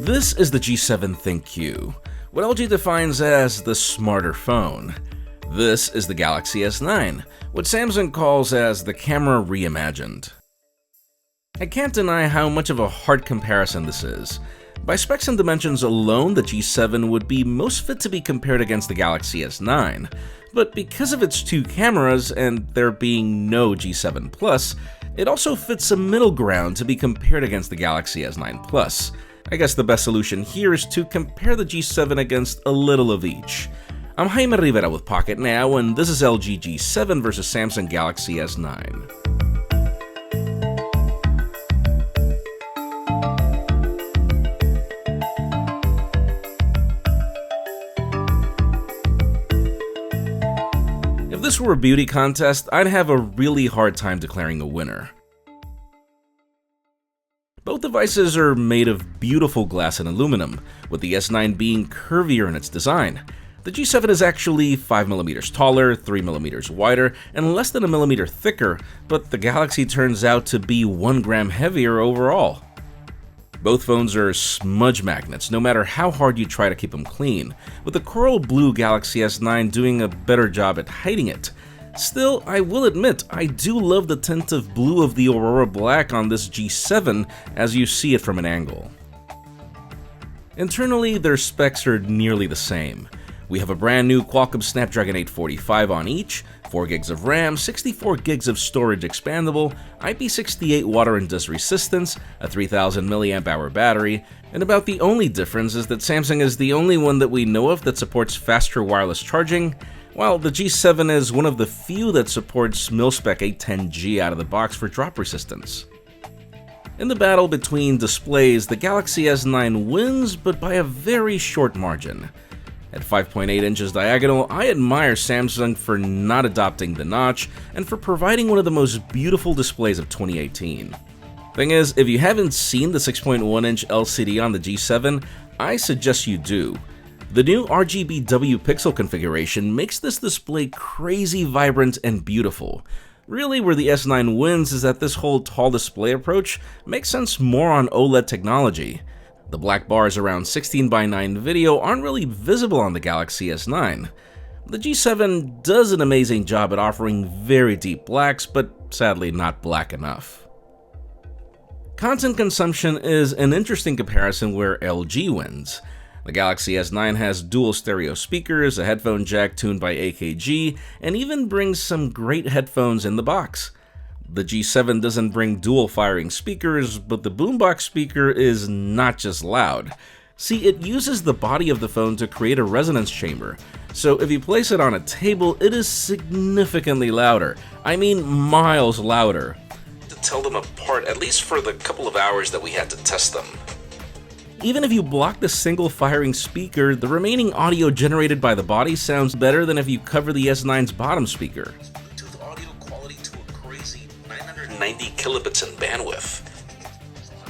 This is the G7 ThinQ, what LG defines as the smarter phone. This is the Galaxy S9, what Samsung calls as the camera reimagined. I can't deny how much of a hard comparison this is. By specs and dimensions alone, the G7 would be most fit to be compared against the Galaxy S9, but because of its two cameras and there being no G7 Plus, it also fits a middle ground to be compared against the Galaxy S9 Plus. I guess the best solution here is to compare the G7 against a little of each. I'm Jaime Rivera with Pocketnow, and this is LG G7 versus Samsung Galaxy S9. If this were a beauty contest, I'd have a really hard time declaring a winner. Both devices are made of beautiful glass and aluminum, with the S9 being curvier in its design. The G7 is actually 5mm taller, 3mm wider, and less than a millimeter thicker, but the Galaxy turns out to be 1 gram heavier overall. Both phones are smudge magnets, no matter how hard you try to keep them clean, with the coral blue Galaxy S9 doing a better job at hiding it. Still, I will admit, I do love the tint of blue of the Aurora Black on this G7 as you see it from an angle. Internally, their specs are nearly the same. We have a brand new Qualcomm Snapdragon 845 on each, 4GB of RAM, 64GB of storage expandable, IP68 water and dust resistance, a 3000 mAh battery, and about the only difference is that Samsung is the only one that we know of that supports faster wireless charging, while the G7 is one of the few that supports mil-spec 810G out of the box for drop resistance. In the battle between displays, the Galaxy S9 wins, but by a very short margin. At 5.8 inches diagonal, I admire Samsung for not adopting the notch and for providing one of the most beautiful displays of 2018. Thing is, if you haven't seen the 6.1-inch LCD on the G7, I suggest you do. The new RGBW pixel configuration makes this display crazy vibrant and beautiful. Really, where the S9 wins is that this whole tall display approach makes sense more on OLED technology. The black bars around 16:9 video aren't really visible on the Galaxy S9. The G7 does an amazing job at offering very deep blacks, but sadly not black enough. Content consumption is an interesting comparison where LG wins. The Galaxy S9 has dual stereo speakers, a headphone jack tuned by AKG, and even brings some great headphones in the box. The G7 doesn't bring dual firing speakers, but the boombox speaker is not just loud. See, it uses the body of the phone to create a resonance chamber, so if you place it on a table, it is significantly louder. I mean miles louder. To tell them apart, at least for the couple of hours that we had to test them. Even if you block the single firing speaker, the remaining audio generated by the body sounds better than if you cover the S9's bottom speaker. Bluetooth audio quality to a crazy 990 kilobits in bandwidth.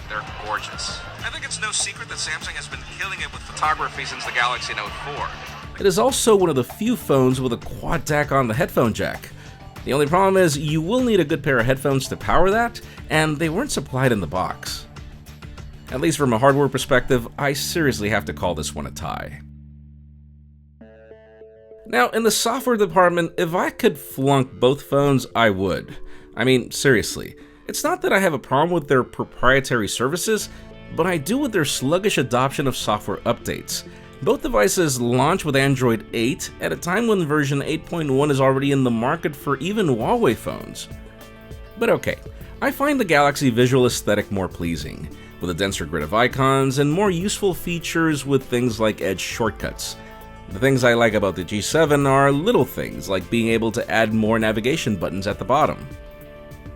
They're gorgeous. I think it's no secret that Samsung has been killing it with photography since the Galaxy Note 4. It is also one of the few phones with a quad DAC on the headphone jack. The only problem is you will need a good pair of headphones to power that, and they weren't supplied in the box. At least from a hardware perspective, I seriously have to call this one a tie. Now, in the software department, if I could flunk both phones, I would. I mean, seriously. It's not that I have a problem with their proprietary services, but I do with their sluggish adoption of software updates. Both devices launch with Android 8 at a time when version 8.1 is already in the market for even Huawei phones. But okay, I find the Galaxy visual aesthetic more pleasing, with a denser grid of icons and more useful features with things like Edge shortcuts. The things I like about the G7 are little things like being able to add more navigation buttons at the bottom.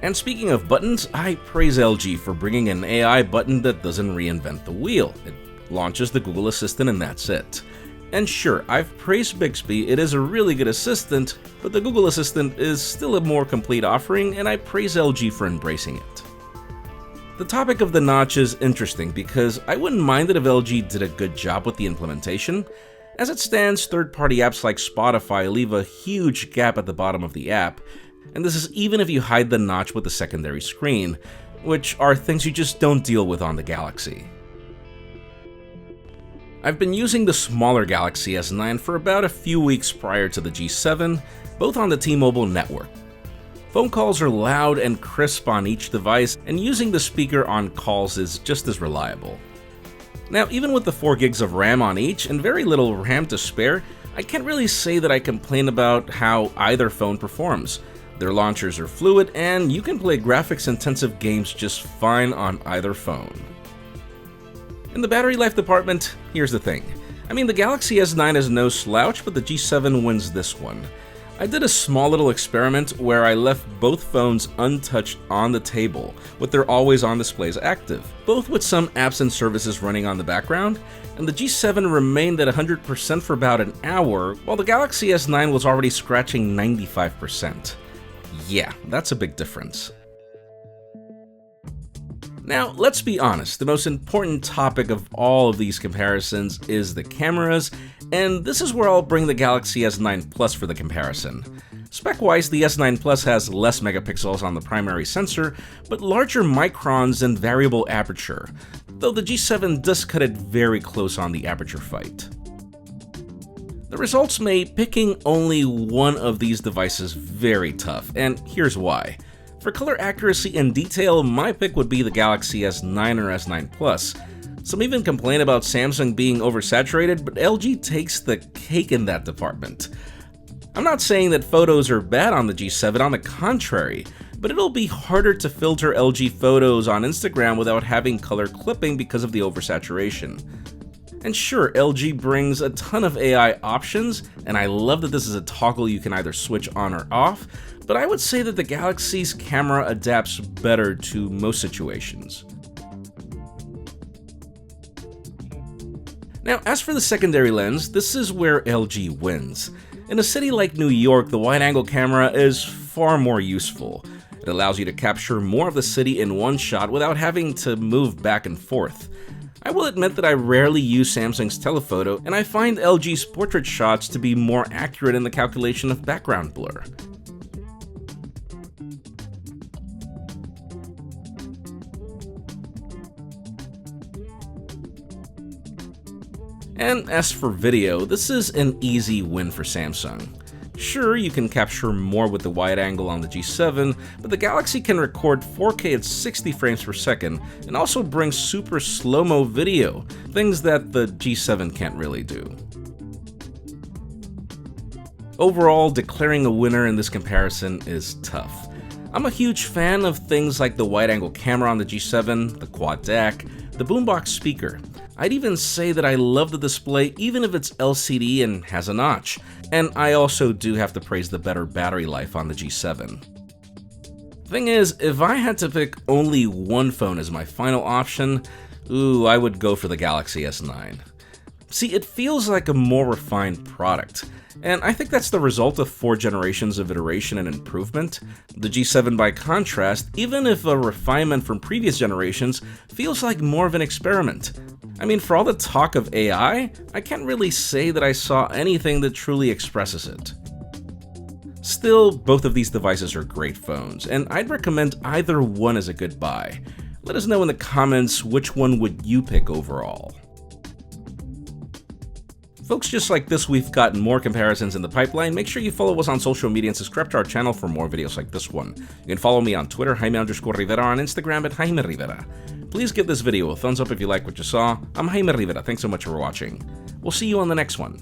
And speaking of buttons, I praise LG for bringing an AI button that doesn't reinvent the wheel. It launches the Google Assistant and that's it. And sure, I've praised Bixby, it is a really good assistant, but the Google Assistant is still a more complete offering and I praise LG for embracing it. The topic of the notch is interesting because I wouldn't mind it if LG did a good job with the implementation. As it stands, third-party apps like Spotify leave a huge gap at the bottom of the app, and this is even if you hide the notch with the secondary screen, which are things you just don't deal with on the Galaxy. I've been using the smaller Galaxy S9 for about a few weeks prior to the G7, both on the T-Mobile network. Phone calls are loud and crisp on each device, and using the speaker on calls is just as reliable. Now, even with the 4 gigs of RAM on each and very little RAM to spare, I can't really say that I complain about how either phone performs. Their launchers are fluid, and you can play graphics-intensive games just fine on either phone. In the battery life department, here's the thing. I mean, the Galaxy S9 is no slouch, but the G7 wins this one. I did a small little experiment where I left both phones untouched on the table, with their always-on displays active, both with some apps and services running on the background, and the G7 remained at 100% for about an hour, while the Galaxy S9 was already scratching 95%. Yeah, that's a big difference. Now, let's be honest, the most important topic of all of these comparisons is the cameras, and this is where I'll bring the Galaxy S9 Plus for the comparison. Spec-wise, the S9 Plus has less megapixels on the primary sensor, but larger microns and variable aperture, though the G7 does cut it very close on the aperture fight. The results make picking only one of these devices very tough, and here's why. For color accuracy and detail, my pick would be the Galaxy S9 or S9 Plus. Some even complain about Samsung being oversaturated, but LG takes the cake in that department. I'm not saying that photos are bad on the G7, on the contrary, but it'll be harder to filter LG photos on Instagram without having color clipping because of the oversaturation. And sure, LG brings a ton of AI options, and I love that this is a toggle you can either switch on or off, but I would say that the Galaxy's camera adapts better to most situations. Now, as for the secondary lens, this is where LG wins. In a city like New York, the wide-angle camera is far more useful. It allows you to capture more of the city in one shot without having to move back and forth. I will admit that I rarely use Samsung's telephoto, and I find LG's portrait shots to be more accurate in the calculation of background blur. And as for video, this is an easy win for Samsung. Sure, you can capture more with the wide angle on the G7, but the Galaxy can record 4K at 60 frames per second and also bring super slow-mo video, things that the G7 can't really do. Overall, declaring a winner in this comparison is tough. I'm a huge fan of things like the wide-angle camera on the G7, the quad DAC, the boombox speaker. I'd even say that I love the display even if it's LCD and has a notch, and I also do have to praise the better battery life on the G7. Thing is, if I had to pick only one phone as my final option, I would go for the Galaxy S9. See, it feels like a more refined product, and I think that's the result of 4 generations of iteration and improvement. The G7, by contrast, even if a refinement from previous generations, feels like more of an experiment. I mean, for all the talk of AI, I can't really say that I saw anything that truly expresses it. Still, both of these devices are great phones, and I'd recommend either one as a good buy. Let us know in the comments which one would you pick overall. Folks, just like this, we've got more comparisons in the pipeline. Make sure you follow us on social media and subscribe to our channel for more videos like this one. You can follow me on Twitter, Jaime_Rivera, on Instagram at Jaime Rivera. Please give this video a thumbs up if you like what you saw. I'm Jaime Rivera. Thanks so much for watching. We'll see you on the next one.